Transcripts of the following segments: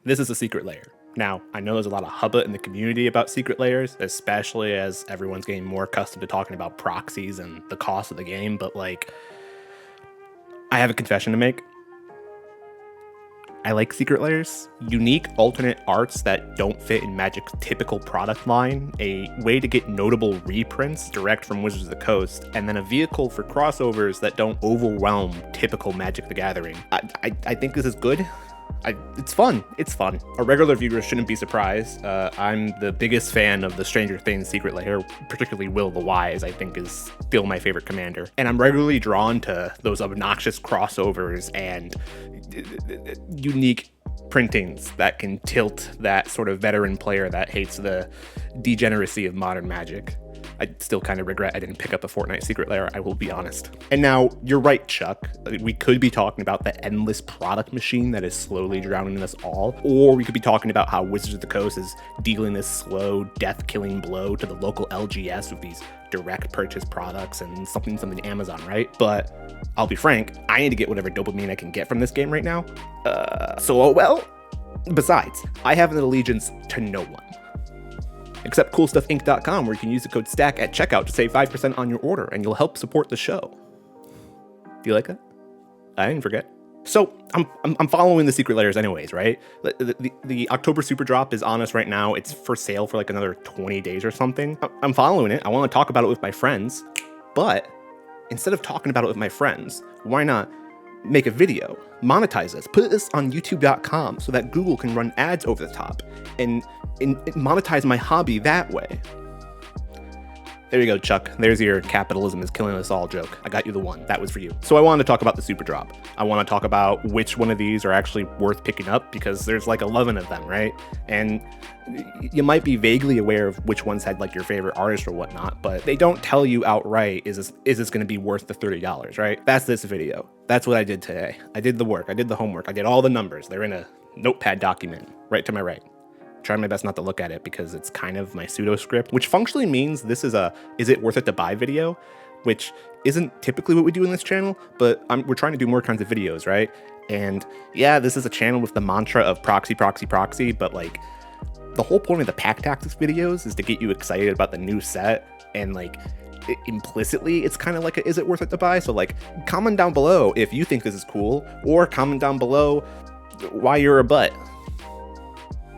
This is a Secret Lair. Now, I know there's a lot of hubbub in the community about Secret Lairs, especially as everyone's getting more accustomed to talking about proxies and the cost of the game, but like, I have a confession to make. I like Secret Lairs. Unique alternate arts that don't fit in Magic's typical product line, a way to get notable reprints direct from Wizards of the Coast, and then a vehicle for crossovers that don't overwhelm typical Magic the Gathering. I think this is good. It's fun. It's fun. Our regular viewers shouldn't be surprised. I'm the biggest fan of the Stranger Things Secret Lair, particularly Will the Wise, I think is still my favorite commander. And I'm regularly drawn to those obnoxious crossovers and unique printings that can tilt that sort of veteran player that hates the degeneracy of modern Magic. I still kind of regret I didn't pick up a Fortnite Secret Lair, I will be honest. And now, you're right, Chuck. We could be talking about the endless product machine that is slowly drowning us all, or we could be talking about how Wizards of the Coast is dealing this slow, death-killing blow to the local LGS with these direct purchase products and something Amazon, right? But I'll be frank, I need to get whatever dopamine I can get from this game right now. Besides, I have an allegiance to no one. Except CoolStuffInc.com, where you can use the code STACK at checkout to save 5% on your order, and you'll help support the show. Do you like that? I didn't forget. So, I'm following the Secret Lairs anyways, right? The October Superdrop is on us right now. It's for sale for like another 20 days or something. I'm following it. I want to talk about it with my friends. But instead of talking about it with my friends, why not make a video, monetize us, put this on youtube.com so that Google can run ads over the top and monetize my hobby that way. There you go, Chuck. There's your capitalism is killing us all joke. I got you the one. That was for you. So I wanted to talk about the Superdrop. I want to talk about which one of these are actually worth picking up because there's like 11 of them, right? And you might be vaguely aware of which ones had like your favorite artist or whatnot, but they don't tell you outright, is this going to be worth the $30, right? That's this video. That's what I did today. I did the work. I did the homework. I did all the numbers. They're in a notepad document right to my right. Trying my best not to look at it because it's kind of my pseudo script, which functionally means this is a is it worth it to buy video, which isn't typically what we do in this channel, but we're trying to do more kinds of videos, right? And yeah, this is a channel with the mantra of proxy, but like the whole point of the pack tactics videos is to get you excited about the new set, and like implicitly it's kind of like a, is it worth it to buy? So like comment down below if you think this is cool, or comment down below why you're a butt.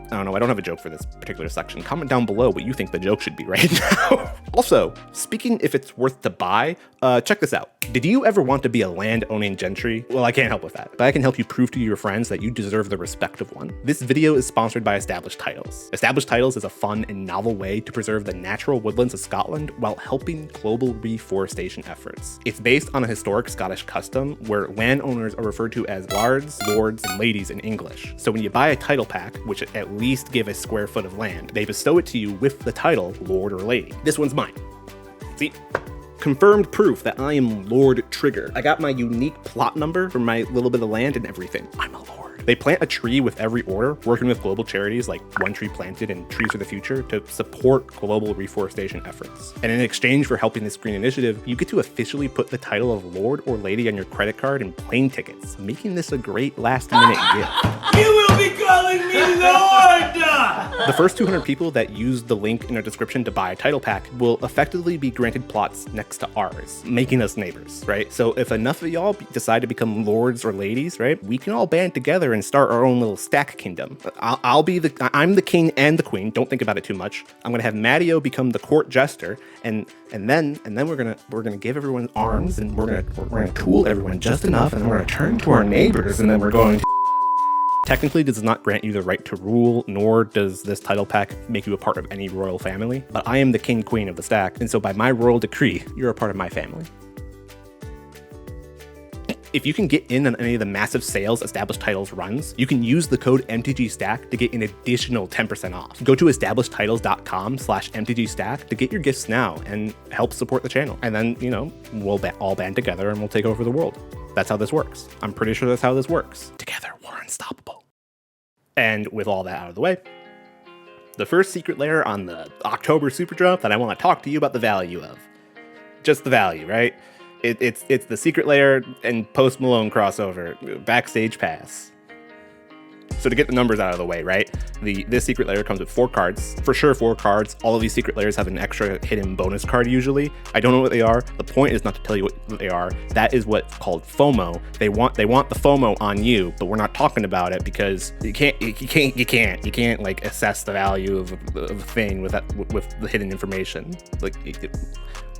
I don't know, I don't have a joke for this particular section. Comment down below what you think the joke should be right now. Also, speaking if it's worth to buy, check this out. Did you ever want to be a land-owning gentry? Well, I can't help with that, but I can help you prove to your friends that you deserve the respect of one. This video is sponsored by Established Titles. Established Titles is a fun and novel way to preserve the natural woodlands of Scotland while helping global reforestation efforts. It's based on a historic Scottish custom where landowners are referred to as lards, lords, and ladies in English. So when you buy a title pack, which at least give a square foot of land, they bestow it to you with the title Lord or Lady. This one's mine. See? Confirmed proof that I am Lord Trigger. I got my unique plot number for my little bit of land and everything. I'm a lord. They plant a tree with every order, working with global charities like One Tree Planted and Trees for the Future to support global reforestation efforts. And in exchange for helping this green initiative, you get to officially put the title of Lord or Lady on your credit card and plane tickets, making this a great last-minute gift. You will be calling me Lord! The first 200 people that use the link in our description to buy a title pack will effectively be granted plots next to ours, making us neighbors, right? So if enough of y'all decide to become lords or ladies, right, we can all band together and start our own little stack kingdom. I'm the king and the queen. Don't think about it too much. I'm gonna have Matteo become the court jester, and then we're gonna give everyone arms, and we're gonna cool everyone just enough, and then we're gonna turn to our neighbors, and then we're going to. Technically, this does not grant you the right to rule, nor does this title pack make you a part of any royal family, but I am the king queen of the stack, and so by my royal decree, you're a part of my family. If you can get in on any of the massive sales Established Titles runs, you can use the code MTGStack to get an additional 10% off. Go to establishedtitles.com/MTGStack to get your gifts now and help support the channel. And then, you know, we'll all band together and we'll take over the world. That's how this works. I'm pretty sure that's how this works. Together, we're unstoppable. And with all that out of the way, the first Secret Lair on the October Superdrop that I want to talk to you about the value of. Just the value, right? It's the Secret Lair and Post Malone crossover, Backstage Pass. So to get the numbers out of the way, right? This Secret Lair comes with 4 cards, for sure 4 cards. All of these Secret Lairs have an extra hidden bonus card usually. I don't know what they are. The point is not to tell you what they are. That is what's called FOMO. They want the FOMO on you, but we're not talking about it because you can't like assess the value of a thing with the hidden information. Like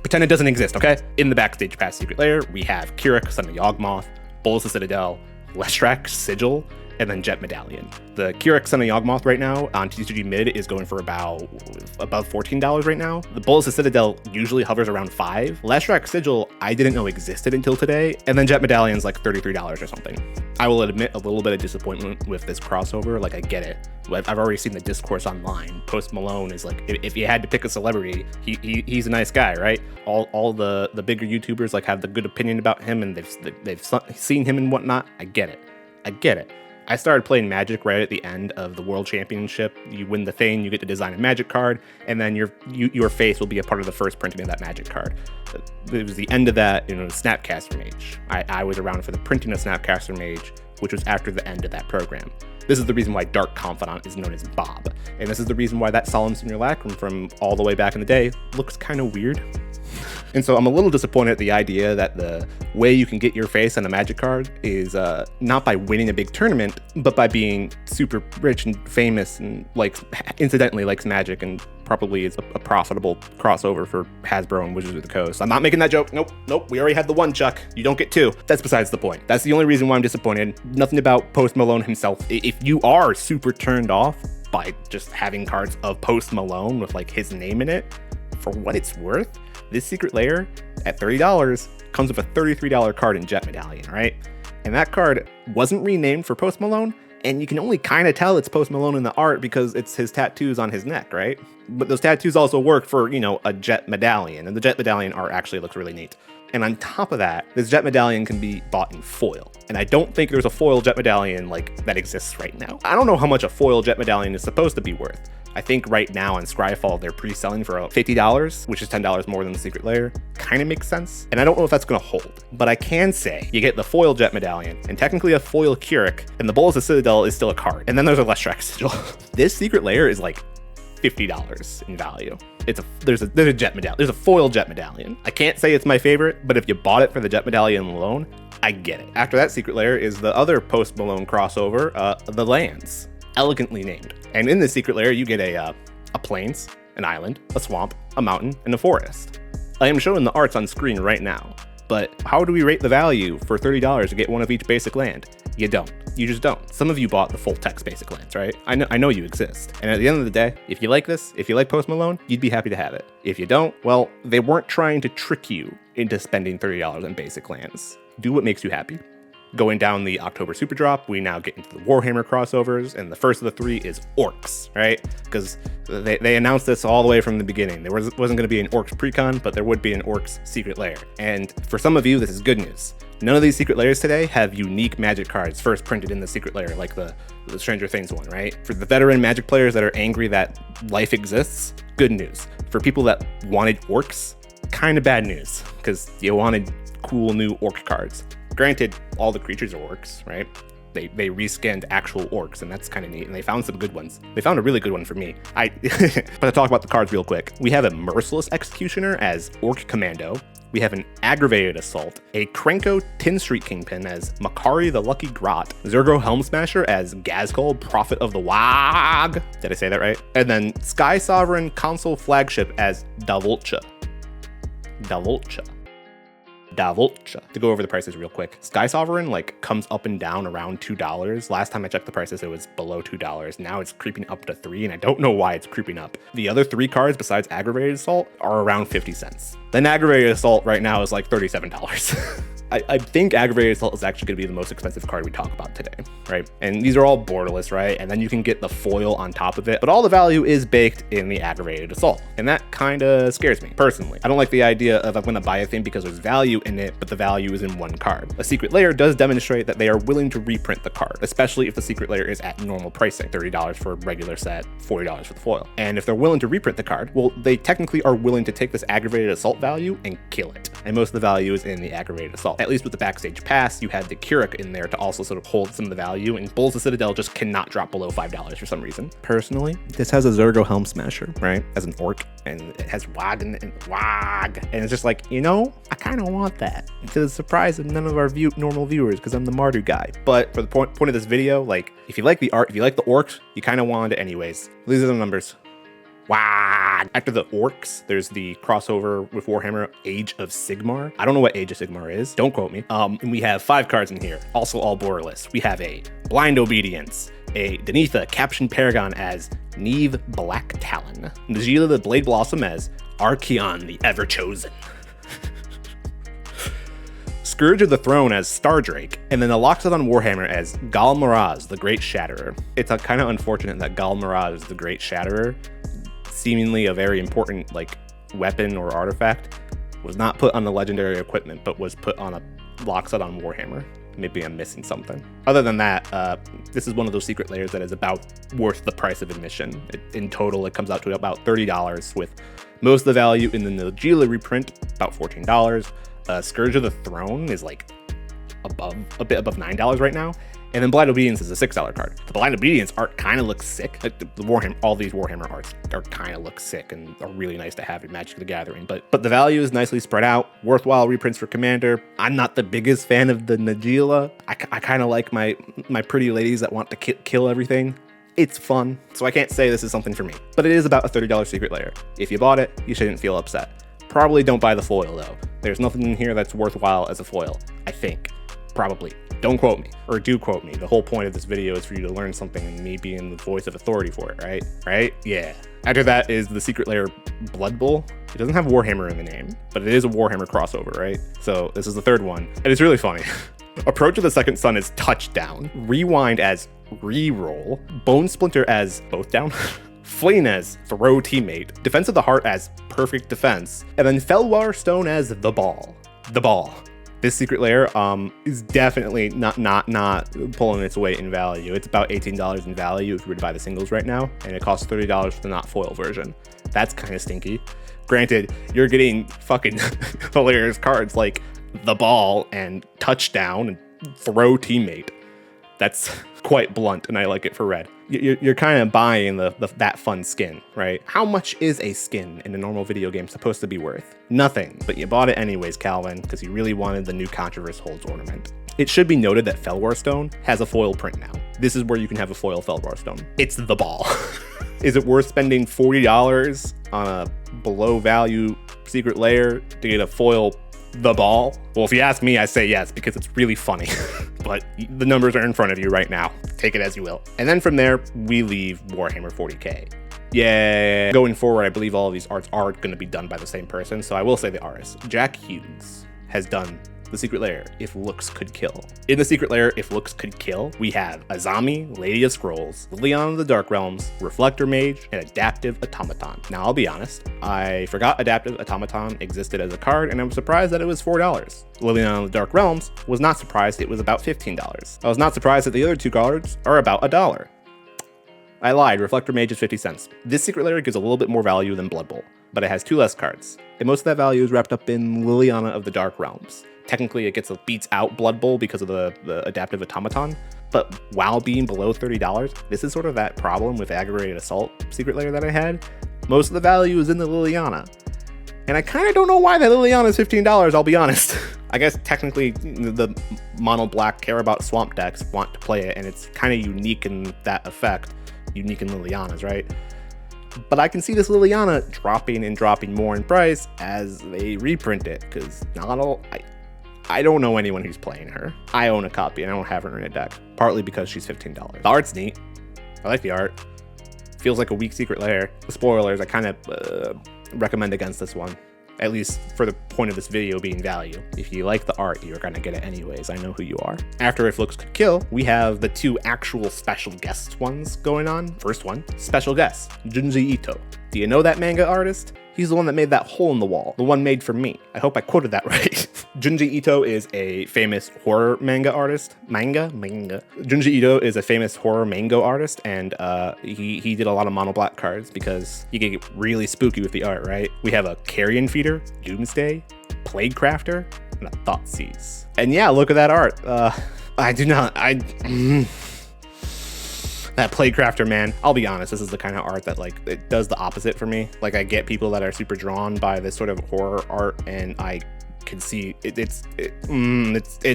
pretend it doesn't exist, okay? In the Backstage Pass Secret Lair, we have Kirik, Son of Yawgmoth, Bolus the Citadel, Leshrac, Sigil, and then Jet Medallion. The Kirik, Son of Yawgmoth right now on TCG Mid is going for above $14 right now. The Bolus the Citadel usually hovers around $5. Leshrac Sigil, I didn't know existed until today. And then Jet Medallion's like $33 or something. I will admit a little bit of disappointment with this crossover. Like, I get it. I've already seen the discourse online. Post Malone is like, if you had to pick a celebrity, he's a nice guy, right? All the bigger YouTubers like have the good opinion about him, and they've seen him and whatnot. I get it. I started playing Magic right at the end of the World Championship. You win the thing, you get to design a Magic card, and then your face will be a part of the first printing of that Magic card. It was the end of that, Snapcaster Mage. I was around for the printing of Snapcaster Mage, which was after the end of that program. This is the reason why Dark Confidant is known as Bob. And this is the reason why that Solemn Simulacrum from all the way back in the day looks kind of weird. And so I'm a little disappointed at the idea that the way you can get your face on a Magic card is not by winning a big tournament, but by being super rich and famous and incidentally likes Magic and probably is a profitable crossover for Hasbro and Wizards of the Coast. I'm not making that joke. Nope. We already had the one, Chuck. You don't get 2. That's besides the point. That's the only reason why I'm disappointed. Nothing about Post Malone himself. If you are super turned off by just having cards of Post Malone with his name in it, for what it's worth, this Secret Lair at $30 comes with a $33 card in Jet Medallion, right? And that card wasn't renamed for Post Malone, and you can only kind of tell it's Post Malone in the art because it's his tattoos on his neck, right? But those tattoos also work for, a Jet Medallion, and the Jet Medallion art actually looks really neat. And on top of that, this Jet Medallion can be bought in foil. And I don't think there's a foil Jet Medallion that exists right now. I don't know how much a foil Jet Medallion is supposed to be worth. I think right now on Scryfall, they're pre-selling for $50, which is $10 more than the Secret Lair. Kind of makes sense. And I don't know if that's going to hold. But I can say you get the foil Jet Medallion and technically a foil Kirik, and the Bolus of Citadel is still a card. And then there's a Leshrac Sigil. This Secret Lair is $50 in value. There's a Jet Medallion. There's a foil Jet Medallion. I can't say it's my favorite, but if you bought it for the Jet Medallion alone, I get it. After that Secret Lair is the other Post Malone crossover, the Lands. Elegantly named. And in this Secret Lair, you get a plains, an island, a swamp, a mountain, and a forest. I am showing the arts on screen right now, but how do we rate the value for $30 to get one of each basic land? You don't. You just don't. Some of you bought the full text basic lands, right? I know you exist. And at the end of the day, if you like this, if you like Post Malone, you'd be happy to have it. If you don't, well, they weren't trying to trick you into spending $30 on basic lands. Do what makes you happy. Going down the October Superdrop, we now get into the Warhammer crossovers, and the first of the 3 is Orks, right? Because they announced this all the way from the beginning. There wasn't going to be an Orks precon, but there would be an Orks Secret Lair. And for some of you, this is good news. None of these Secret Lairs today have unique Magic cards first printed in the Secret Lair, like the Stranger Things one, right? For the veteran Magic players that are angry that life exists, good news. For people that wanted Orks, kind of bad news, because you wanted cool new Orc cards. Granted, all the creatures are orcs, right? They reskinned actual orcs, and that's kind of neat. And they found some good ones. They found a really good one for me. But to talk about the cards real quick, we have a Merciless Executioner as Orc Commando. We have an Aggravated Assault, a Krenko Tin Street Kingpin as Makari the Lucky Grot, Zergo Helm Smasher as Gazgul Prophet of the Wag. Did I say that right? And then Sky Sovereign Console Flagship as Davolcha. To go over the prices real quick, Sky Sovereign comes up and down around $2. Last time I checked the prices, it was below $2. Now it's creeping up to $3, and I don't know why it's creeping up. The other 3 cards besides Aggravated Assault are around 50 cents. Then Aggravated Assault right now is $37. I think Aggravated Assault is actually going to be the most expensive card we talk about today, right? And these are all borderless, right? And then you can get the foil on top of it, but all the value is baked in the Aggravated Assault. And that kind of scares me, personally. I don't like the idea of I'm going to buy a thing because there's value in it, but the value is in one card. A Secret Lair does demonstrate that they are willing to reprint the card, especially if the Secret Lair is at normal pricing, $30 for a regular set, $40 for the foil. And if they're willing to reprint the card, well, they technically are willing to take this Aggravated Assault value and kill it. And most of the value is in the Aggravated Assault. at least with the Backstage Pass, you had the Keurig in there to also sort of hold some of the value, and Bulls of Citadel just cannot drop below $5 for some reason. Personally, this has a Zergo Helm Smasher, right, as an orc, and it has Wag and it's just like, you know, I kind of want that, to the surprise of none of our normal viewers, because I'm the Mardu guy. But for the point of this video, like, if you like the art, if you like the orcs, you kind of want it anyways. These are the numbers. Wow. After the Orks, there's the crossover with Warhammer Age of Sigmar. I don't know what Age of Sigmar is. Don't quote me. And we have 5 cards in here, also all borderless. We have a Blind Obedience, a Denitha Caption Paragon as Neve Black Talon, Najila the Blade Blossom as Archeon the Ever Chosen, Scourge of the Throne as Stardrake, and then the Loxodon Warhammer as Gal Maraz the Great Shatterer. It's kind of unfortunate that Gal Maraz the Great Shatterer, seemingly a very important like weapon or artifact, was not put on the legendary equipment, but was put on a Loxodon Warhammer. Maybe I'm missing something. Other than that, this is one of those secret layers that is about worth the price of admission. In total, it comes out to about $30, with most of the value in the Najila reprint, about $14. Scourge of the Throne is like a bit above $9 right now. And then Blind Obedience is a $6 card. The Blind Obedience art kind of looks sick. Like the Warhammer, all these Warhammer arts are kind of look sick and are really nice to have in Magic the Gathering. But the value is nicely spread out. Worthwhile reprints for Commander. I'm not the biggest fan of the Najila. I kind of like my pretty ladies that want to kill everything. It's fun, so I can't say this is something for me. But it is about a $30 secret layer. If you bought it, you shouldn't feel upset. Probably don't buy the foil though. There's nothing in here that's worthwhile as a foil, I think. Probably. Don't quote me, or do quote me. The whole point of this video is for you to learn something and me being the voice of authority for it, right? Right? Yeah. After that is the secret layer Blood Bowl. It doesn't have Warhammer in the name, but it is a Warhammer crossover, right? So this is the third one, and it's really funny. Approach of the Second Sun is Touchdown, Rewind as Reroll, Bone Splinter as Both Down, Flayn as Throw Teammate, Defense of the Heart as Perfect Defense, and then Felwar Stone as The Ball. The Ball. This secret layer is definitely not pulling its weight in value. It's about $18 in value if you were to buy the singles right now, and it costs $30 for the not foil version. That's kind of stinky. Granted, you're getting fucking hilarious cards like The Ball and Touchdown and Throw Teammate. That's quite blunt, and I like it for red. You're kind of buying that fun skin, right? How much is a skin in a normal video game supposed to be worth? Nothing, but you bought it anyways, Calvin, because you really wanted the new Controverse Holds ornament. It should be noted that Felwar Stone has a foil print now. This is where you can have a foil Felwar Stone. It's The Ball. Is it worth spending $40 on a below value secret layer to get a foil The Ball? Well, if you ask me, I say yes, because it's really funny. But the numbers are in front of you right now. Take it as you will. And then from there, we leave Warhammer 40k. Yeah, going forward, I believe all of these arts are going to be done by the same person, so I will say the artist. Jack Hughes has done the secret layer, If Looks Could Kill. In the secret layer, If Looks Could Kill, we have Azami, Lady of Scrolls, Liliana of the Dark Realms, Reflector Mage, and Adaptive Automaton. Now, I'll be honest, I forgot Adaptive Automaton existed as a card, and I was surprised that it was $4. Liliana of the Dark Realms was not surprised it was about $15. I was not surprised that the other two cards are about $1. I lied, Reflector Mage is 50 cents. This secret layer gives a little bit more value than Blood Bowl, but it has 2 less cards, and most of that value is wrapped up in Liliana of the Dark Realms. Technically, it beats out Blood Bowl because of the Adaptive Automaton, but while being below $30, this is sort of that problem with Aggravated Assault secret layer that I had. Most of the value is in the Liliana, and I kind of don't know why that Liliana is $15, I'll be honest. I guess technically the mono black care about swamp decks want to play it, and it's kind of unique in that effect, unique in Liliana's, right? But I can see this Liliana dropping more in price as they reprint it, because I don't know anyone who's playing her. I own a copy and I don't have her in a deck, partly because she's $15. The art's neat. I like the art. Feels like a weak secret layer. The spoilers, I kind of recommend against this one, at least for the point of this video being value. If you like the art, you're gonna get it anyways. I know who you are. After If Looks Could Kill, we have the 2 actual special guest ones going on. First one, special guest, Junji Ito. Do you know that manga artist? He's the one that made that hole in the wall, the one made for me. I hope I quoted that right. Junji Ito is a famous horror manga artist. Manga. Junji Ito is a famous horror manga artist, and he did a lot of mono black cards because you can get really spooky with the art, right? We have a Carrion Feeder, Doomsday, Plague Crafter, and a Thoughtseize. And yeah, look at that art. That Playcrafter, man, I'll be honest, this is the kind of art that like it does the opposite for me. Like I get people that are super drawn by this sort of horror art, and I can see it's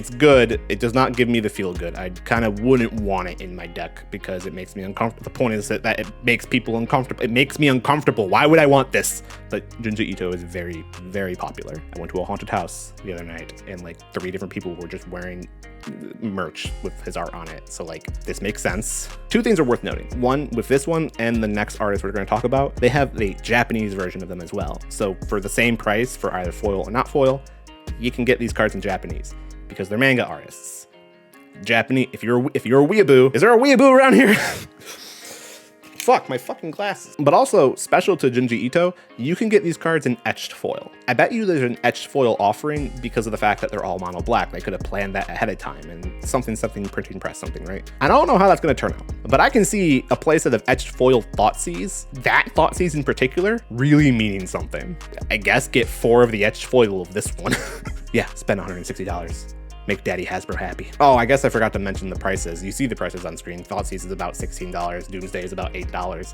good. It does not give me the feel good. I kind of wouldn't want it in my deck because it makes me uncomfortable. The point is that it makes people uncomfortable. It makes me uncomfortable. Why would I want this? But Junji Ito is very, very popular. I went to a haunted house the other night and like 3 different people were just wearing merch with his art on it. So like this makes sense. 2 things are worth noting. One, with this one and the next artist we're going to talk about, they have the Japanese version of them as well. So for the same price for either foil or not foil, you can get these cards in Japanese because they're manga artists. Japanese, if you're a weeaboo, is there a weeaboo around here? Fuck, my fucking glasses. But also, special to Junji Ito, you can get these cards in etched foil. I bet you there's an etched foil offering because of the fact that they're all mono black. They could have planned that ahead of time and something printing press something, right? I don't know how that's gonna turn out, but I can see a playset of etched foil Thoughtseize, that Thoughtseize in particular, really meaning something. I guess get 4 of the etched foil of this one. Yeah, spend $160. Make Daddy Hasbro happy. Oh, I guess I forgot to mention the prices. You see the prices on screen. Thoughtseize is about $16. Doomsday is about $8.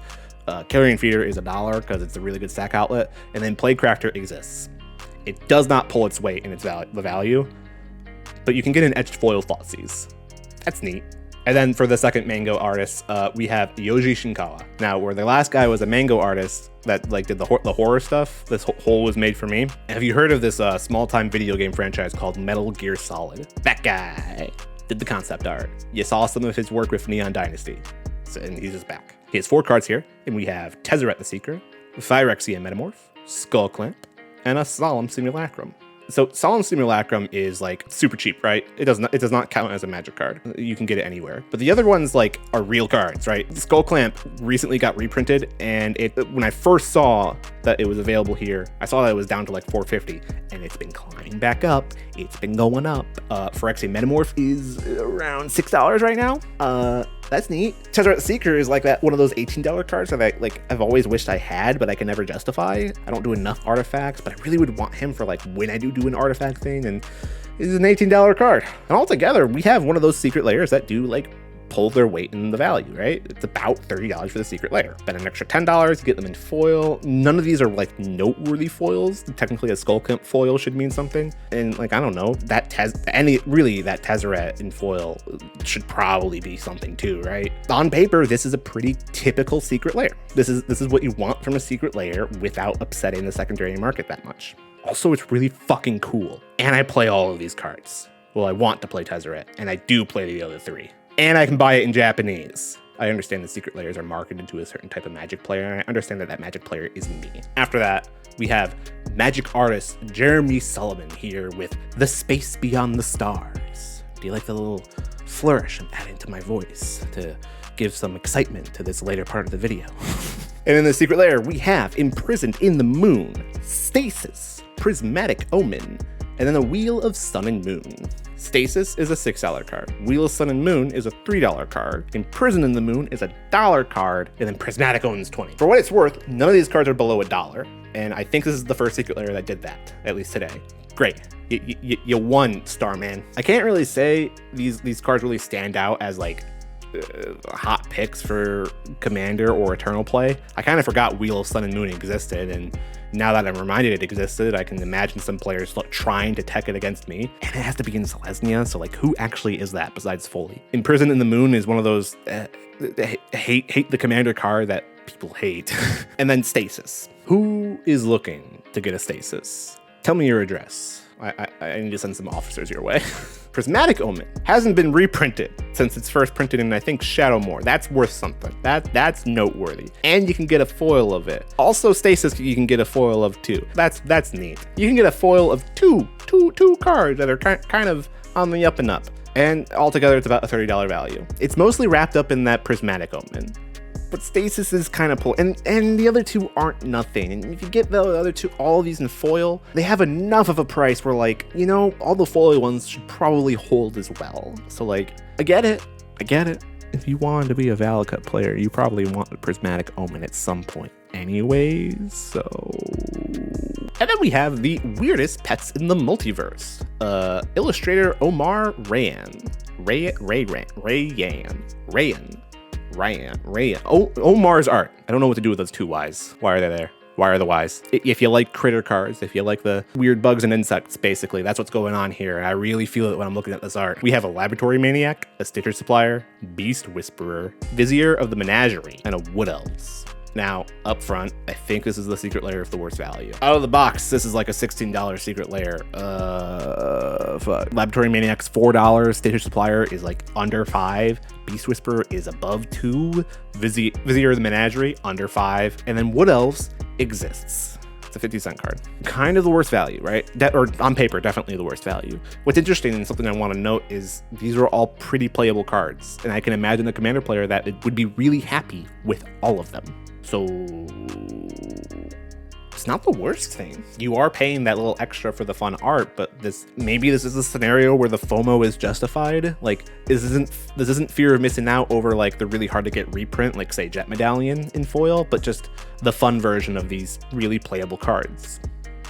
Carrion Feeder is $1 because it's a really good stack outlet. And then Playcrafter exists. It does not pull its weight in its value, but you can get an etched foil Thoughtseize. That's neat. And then for the second mango artist, we have Yoji Shinkawa. Now, where the last guy was a mango artist that like did the horror stuff, this hole was made for me. Have you heard of this small-time video game franchise called Metal Gear Solid? That guy did the concept art. You saw some of his work with Neon Dynasty, and he's just back. He has 4 cards here, and we have Tezzeret the Seeker, Phyrexia Metamorph, Skull Clamp, and a Solemn Simulacrum. So Solemn Simulacrum is like super cheap, right? It does not count as a magic card. You can get it anywhere. But the other ones like are real cards, right? Skull Clamp recently got reprinted, and when I first saw that it was available here, I saw that it was down to like $450, and it's been climbing back up. It's been going up. Phyrexia Metamorph is around $6 right now. That's neat. Tezzeret the Seeker is like that one of those $18 cards that I've always wished I had, but I can never justify. I don't do enough artifacts, but I really would want him for like when I do an artifact thing, and it's an $18 card. And altogether, we have one of those Secret Lairs that do like pull their weight in the value, right? It's about $30 for the Secret Lair. Spend an extra $10 to get them in foil. None of these are like noteworthy foils. Technically, a Skull Clamp foil should mean something. And like, I don't know, that Tezzeret in foil should probably be something too, right? On paper, this is a pretty typical Secret Lair. This is what you want from a Secret Lair without upsetting the secondary market that much. Also, it's really fucking cool. And I play all of these cards. Well, I want to play Tezzeret, and I do play the other 3. And I can buy it in Japanese. I understand that Secret Lairs are marketed to a certain type of Magic player, and I understand that Magic player is me. After that, we have Magic artist Jeremy Sullivan here with The Space Beyond the Stars. Do you like the little flourish I'm adding to my voice to give some excitement to this later part of the video? And in the Secret Lair, we have Imprisoned in the Moon, Stasis, Prismatic Omen, and then the Wheel of Sun and Moon. Stasis is a $6 card. Wheel of Sun and Moon is a $3 card. Imprisoned in the Moon is a $1 card, and then Prismatic Omen's $20. For what it's worth, none of these cards are below $1, and I think this is the first Secret Lair that did that, at least today. Great. You won, Starman. I can't really say these cards really stand out as like hot picks for Commander or Eternal play. I kind of forgot Wheel of Sun and Moon existed, and now that I'm reminded it existed, I can imagine some players trying to tech it against me. And it has to be in Selesnya, so like who actually is that besides Foley? Imprisoned in the Moon is one of those hate the Commander card that people hate. And then Stasis. Who is looking to get a Stasis? Tell me your address. I need to send some officers your way. Prismatic Omen hasn't been reprinted since it's first printed in, I think, Shadowmoor. That's worth something. That's noteworthy. And you can get a foil of it. Also, Stasis, you can get a foil of too. That's neat. You can get a foil of two cards that are kind of on the up and up. And altogether, it's about a $30 value. It's mostly wrapped up in that Prismatic Omen. But Stasis is kind of and the other 2 aren't nothing. And if you get the other 2, all of these in foil, they have enough of a price where like, you know, all the foil ones should probably hold as well. So like, I get it. If you wanted to be a Valakut player, you probably want the Prismatic Omen at some point anyways, so And then we have the weirdest pets in the multiverse. Illustrator Omar Rayan. Omar's art. I don't know what to do with those two Y's. Why are they there? Why are the Y's? If you like critter cards, if you like the weird bugs and insects, basically, that's what's going on here. And I really feel it when I'm looking at this art. We have a Laboratory Maniac, a Stitcher Supplier, Beast Whisperer, Vizier of the Menagerie, and a Wood Elves. Now, up front, I think this is the Secret Lair of the worst value. Out of the box, this is like a $16 Secret Lair. Fuck. Laboratory Maniac's $4. Stitcher Supplier is like under $5. Beast Whisperer is above $2. Vizier of the Menagerie, under $5. And then Wood Elves exists. It's a 50-cent card. Kind of the worst value, right? Or on paper, definitely the worst value. What's interesting and something I want to note is these are all pretty playable cards. And I can imagine a Commander player that would be really happy with all of them. So it's not the worst thing. You are paying that little extra for the fun art, but maybe this is a scenario where the FOMO is justified. Like this isn't fear of missing out over like the really hard to get reprint, like say Jet Medallion in foil, but just the fun version of these really playable cards.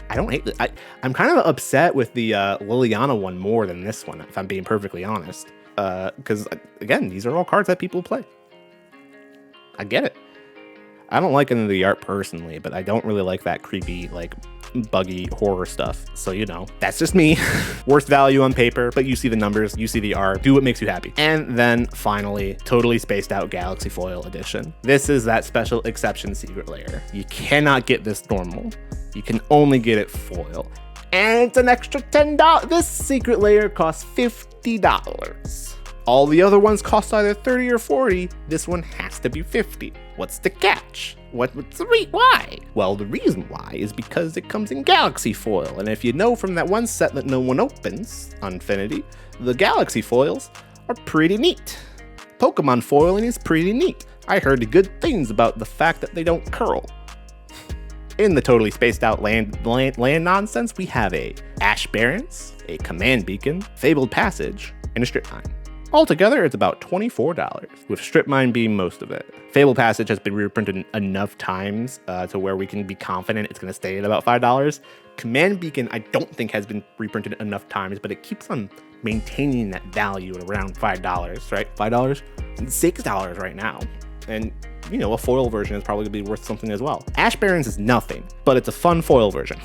I don't hate it. I'm kind of upset with the Liliana one more than this one, if I'm being perfectly honest. Because again, these are all cards that people play. I get it. I don't like any of the art personally, but I don't really like that creepy, like, buggy horror stuff. So, you know, that's just me. Worst value on paper, but you see the numbers, you see the art, do what makes you happy. And then finally, totally spaced out Galaxy Foil Edition. This is that special exception Secret Lair. You cannot get this normal. You can only get it foil. And it's an extra $10. This Secret Lair costs $50. All the other ones cost either 30 or 40. This one has to be 50. What's the catch? What's the why? Well, the reason why is because it comes in Galaxy Foil. And if you know from that one set that no one opens on Infinity, the Galaxy Foils are pretty neat. Pokemon foiling is pretty neat. I heard good things about the fact that they don't curl. In the totally spaced out land nonsense, we have a Ash Barrens, a Command Beacon, Fabled Passage, and a Strip Mine. Altogether, it's about $24, with Strip Mine being most of it. Fabled Passage has been reprinted enough times to where we can be confident it's going to stay at about $5. Command Beacon, I don't think has been reprinted enough times, but it keeps on maintaining that value at around $5, right? $5? $6 right now. And, you know, a foil version is probably going to be worth something as well. Ash Barrens is nothing, but it's a fun foil version,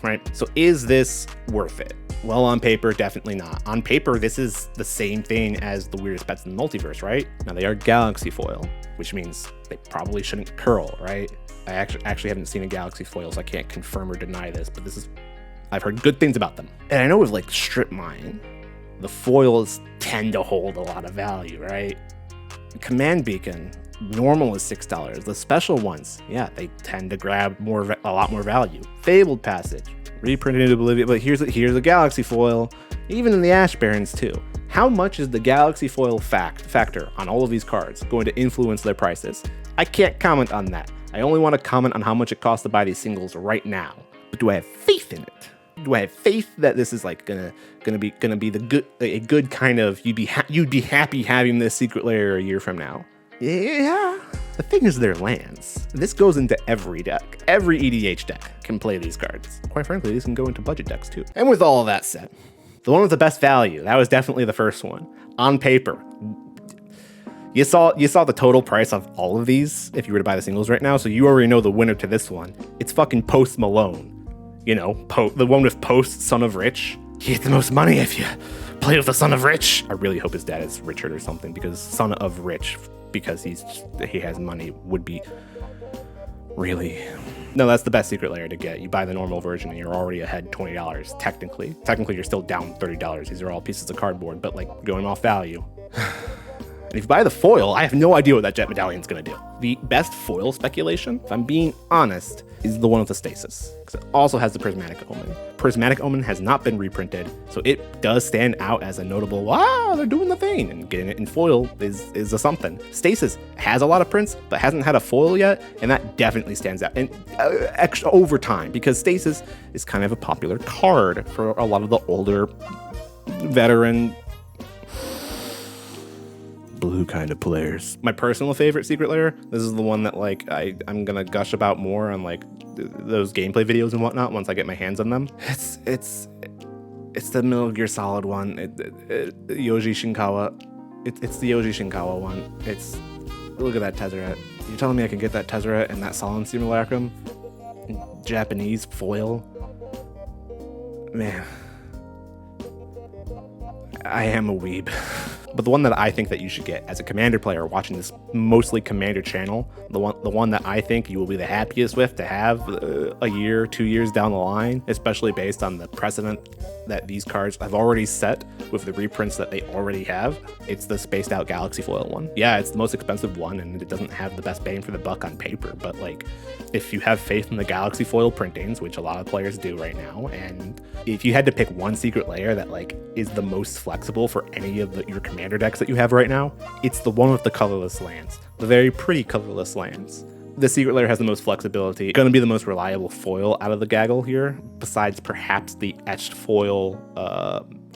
right? So is this worth it? Well, on paper, definitely not. On paper, this is the same thing as the weirdest pets in the multiverse, right? Now, they are Galaxy Foil, which means they probably shouldn't curl, right? I actually haven't seen a Galaxy Foil, so I can't confirm or deny this, but I've heard good things about them. And I know with like Strip Mine, the foils tend to hold a lot of value, right? Command Beacon, normal is $6. The special ones, yeah, they tend to grab a lot more value. Fabled Passage, reprinted into Oblivion, but here's a Galaxy Foil, even in the Ash Barrens too. How much is the Galaxy Foil factor on all of these cards going to influence their prices? I can't comment on that. I only want to comment on how much it costs to buy these singles right now. But do I have faith in it? Do I have faith that this is like gonna be a good kind of you'd be happy having this Secret Lair a year from now? Yeah. The thing is, they're lands. This goes into every deck. Every EDH deck can play these cards. Quite frankly, these can go into budget decks too. And with all of that said, the one with the best value, that was definitely the first one. On paper, you saw the total price of all of these if you were to buy the singles right now, so you already know the winner to this one. It's fucking Post Malone. You know, the one with Post, Son of Rich. You get the most money if you play with the Son of Rich. I really hope his dad is Richard or something, because Son of Rich, because he has money, would be really... No, that's the best Secret Lair to get. You buy the normal version and you're already ahead $20, technically. Technically, you're still down $30. These are all pieces of cardboard, but like going off value. And if you buy the foil, I have no idea what that Jet Medallion's gonna do. The best foil speculation, if I'm being honest, is the one with the Stasis, because it also has the Prismatic Omen. Prismatic Omen has not been reprinted, so it does stand out as a notable, wow, they're doing the thing, and getting it in foil is a something. Stasis has a lot of prints, but hasn't had a foil yet, and that definitely stands out. And extra over time, because Stasis is kind of a popular card for a lot of the older veteran blue kind of players. My personal favorite Secret Lair, this is the one that like I'm gonna gush about more on like those gameplay videos and whatnot once I get my hands on them. It's the Metal Gear Solid one. Yoji Shinkawa. It's the Yoji Shinkawa one. Look at that Tezzeret. You're telling me I can get that Tezzeret and that Solid Simulacrum in Japanese foil? Man, I am a weeb. But the one that I think that you should get as a Commander player watching this mostly Commander channel, the one that I think you will be the happiest with to have a year, 2 years down the line, especially based on the precedent that these cards have already set with the reprints that they already have. It's the Spaced Out Galaxy Foil one. Yeah, it's the most expensive one and it doesn't have the best bang for the buck on paper, but like if you have faith in the Galaxy Foil printings, which a lot of players do right now, and if you had to pick one Secret Lair that like is the most flexible for any of your Commander decks that you have right now, it's the one with the colorless lands, the very pretty colorless lands. The Secret Lair has the most flexibility, going to be the most reliable foil out of the gaggle here, besides perhaps the etched foil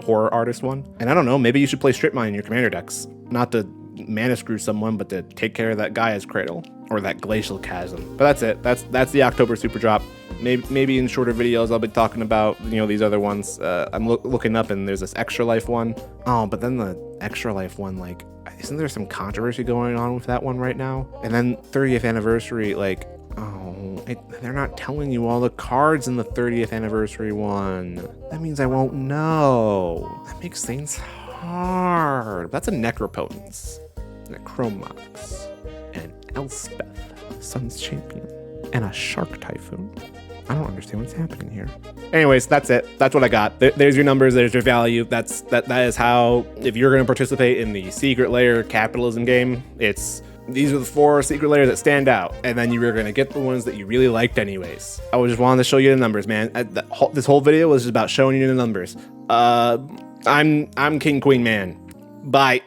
horror artist one. And I don't know, maybe you should play Strip Mine in your Commander decks, not to mana screw someone, but to take care of that Gaia's Cradle or that Glacial Chasm. But that's it. That's the October Super Drop. Maybe in shorter videos I'll be talking about these other ones. I'm looking up and there's this Extra Life one. Oh, but then the Extra Life one, like, isn't there some controversy going on with that one right now? And then 30th anniversary, like, they're not telling you all the cards in the 30th anniversary one. That means I won't know. That makes things hard. That's a Necropotence, and a Chromox, and Elspeth, Sun's Champion, and a Shark Typhoon. I don't understand what's happening here. Anyways, that's it. That's what I got. There's your numbers. There's your value. That is how, if you're going to participate in the Secret Lair capitalism game, these are the 4 Secret Lairs that stand out, and then you're going to get the ones that you really liked anyways. I just wanted to show you the numbers, man. This whole video was just about showing you the numbers. I'm King Queen Man. Bye.